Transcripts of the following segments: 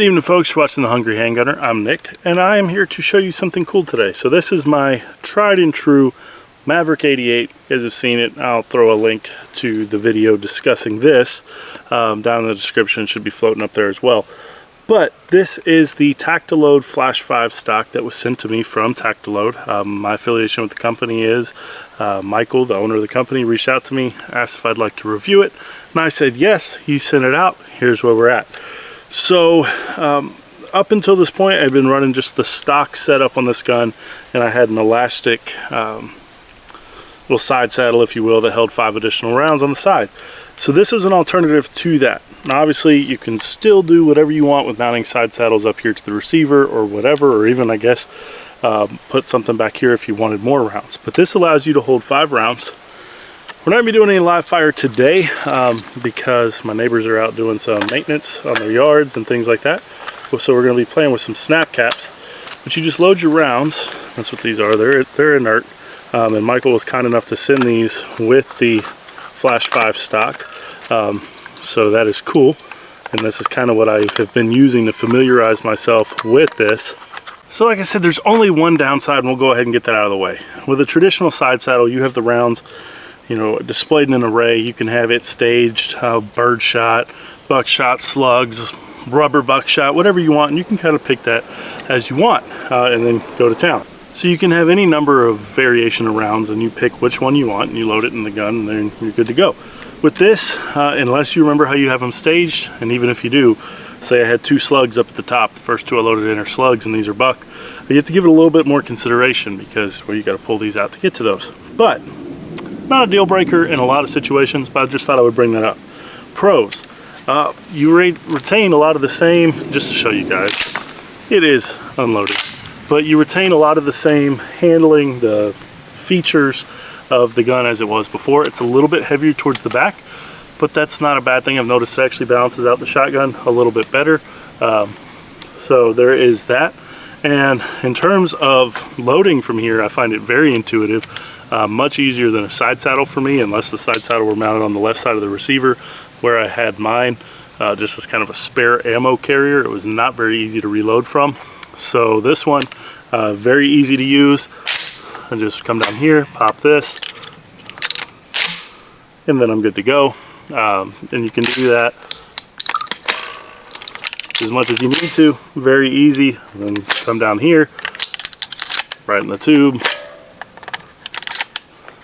Good evening, folks. You're watching The Hungry Handgunner. I'm Nick, and I am here to show you something cool today. So this is my tried and true Maverick 88. You guys have seen it. I'll throw a link to the video discussing this down in the description. It should be floating up there as well. But this is the Tactaload Flash 5 stock that was sent to me from Tactaload. My affiliation with the company is Michael, the owner of the company, reached out to me, asked if I'd like to review it, and I said yes. He sent it out. Here's where we're at. So up until this point, I've been running just the stock setup on this gun, and I had an elastic little side saddle, if you will, that held 5 additional rounds on the side. So this is an alternative to that. Now obviously you can still do whatever you want with mounting side saddles up here to the receiver or whatever, or even I guess put something back here if you wanted more rounds. But this allows you to hold 5 rounds. We're not going to be doing any live fire today because my neighbors are out doing some maintenance on their yards and things like that. So we're going to be playing with some snap caps. But you just load your rounds. That's what these are. They're inert. And Michael was kind enough to send these with the Flash 5 stock. So that is cool. And this is kind of what I have been using to familiarize myself with this. So like I said, there's only one downside, and we'll go ahead and get that out of the way. With a traditional side saddle, you have the rounds, you know, displayed in an array. You can have it staged, birdshot, buckshot, slugs, rubber buckshot, whatever you want, and you can kind of pick that as you want and then go to town. So you can have any number of variation of rounds, and you pick which one you want, and you load it in the gun, and then you're good to go. With this, unless you remember how you have them staged, and even if you do, say I had 2 slugs up at the top, the first 2 I loaded in are slugs, and these are buck, you have to give it a little bit more consideration because, well, you got to pull these out to get to those. But not a deal breaker in a lot of situations, but I just thought I would bring that up. Pros, you retain a lot of the same, just to show you guys, it is unloaded, but you retain a lot of the same handling, the features of the gun as it was before. It's a little bit heavier towards the back, but that's not a bad thing. I've noticed it actually balances out the shotgun a little bit better. So there is that. And in terms of loading from here, I find it very intuitive. Much easier than a side saddle for me, unless the side saddle were mounted on the left side of the receiver where I had mine just as kind of a spare ammo carrier. It was not very easy to reload from. So this one, very easy to use. And just come down here, pop this, and then I'm good to go. And you can do that as much as you need to, very easy. And then come down here, right in the tube.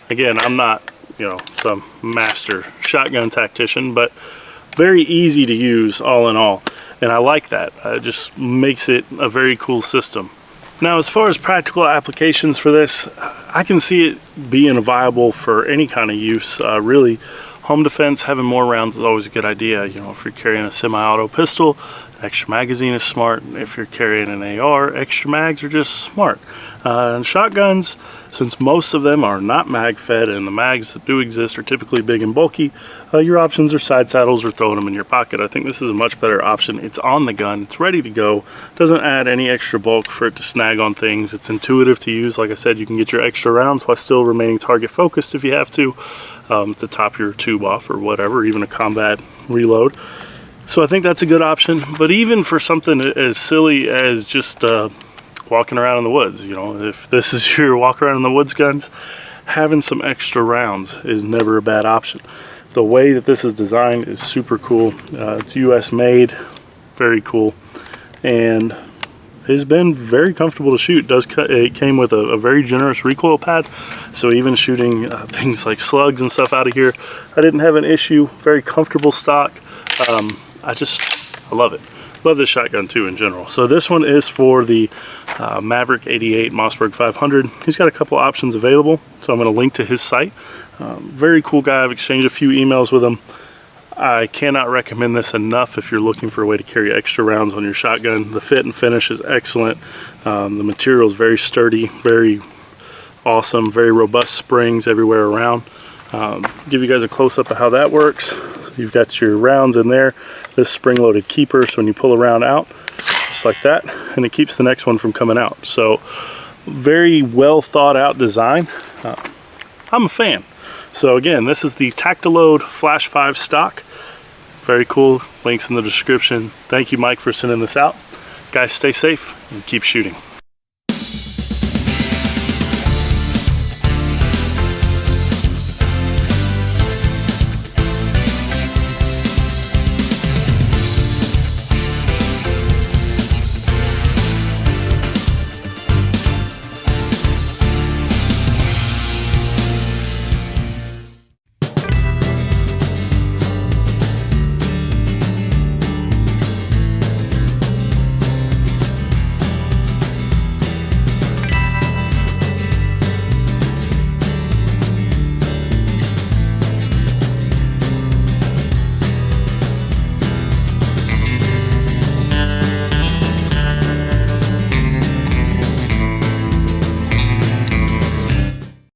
Again, I'm not, you know, some master shotgun tactician, but very easy to use all in all. And I like that. It just makes it a very cool system. Now, as far as practical applications for this, I can see it being viable for any kind of use. Really, home defense, having more rounds is always a good idea. You know, if you're carrying a semi-auto pistol, extra magazine is smart. If you're carrying an AR, extra mags are just smart. And shotguns, since most of them are not mag fed and the mags that do exist are typically big and bulky, your options are side saddles or throwing them in your pocket. I think this is a much better option. It's on the gun, it's ready to go, doesn't add any extra bulk for it to snag on things. It's intuitive to use. Like I said, you can get your extra rounds while still remaining target focused if you have to top your tube off or whatever, even a combat reload. So I think that's a good option. But even for something as silly as just walking around in the woods, you know, if this is your walk around in the woods guns, having some extra rounds is never a bad option. The way that this is designed is super cool. It's US made, very cool, and it's been very comfortable to shoot. It came with a very generous recoil pad, so even shooting things like slugs and stuff out of here, I didn't have an issue. Very comfortable stock. I love it. Love this shotgun too in general. So this one is for the Maverick 88 Mossberg 500. He's got a couple options available, so I'm going to link to his site. Very cool guy. I've exchanged a few emails with him. I cannot recommend this enough if you're looking for a way to carry extra rounds on your shotgun. The fit and finish is excellent. The material is very sturdy, very awesome, very robust springs everywhere around. Give you guys a close-up of how that works. So you've got your rounds in there, this spring-loaded keeper, so when you pull a round out, just like that, and it keeps the next one from coming out. So very well thought out design. I'm a fan. So again, this is the Tactaload Flash 5 stock. Very cool. Links in the description. Thank you, Mike, for sending this out. Guys, stay safe and keep shooting.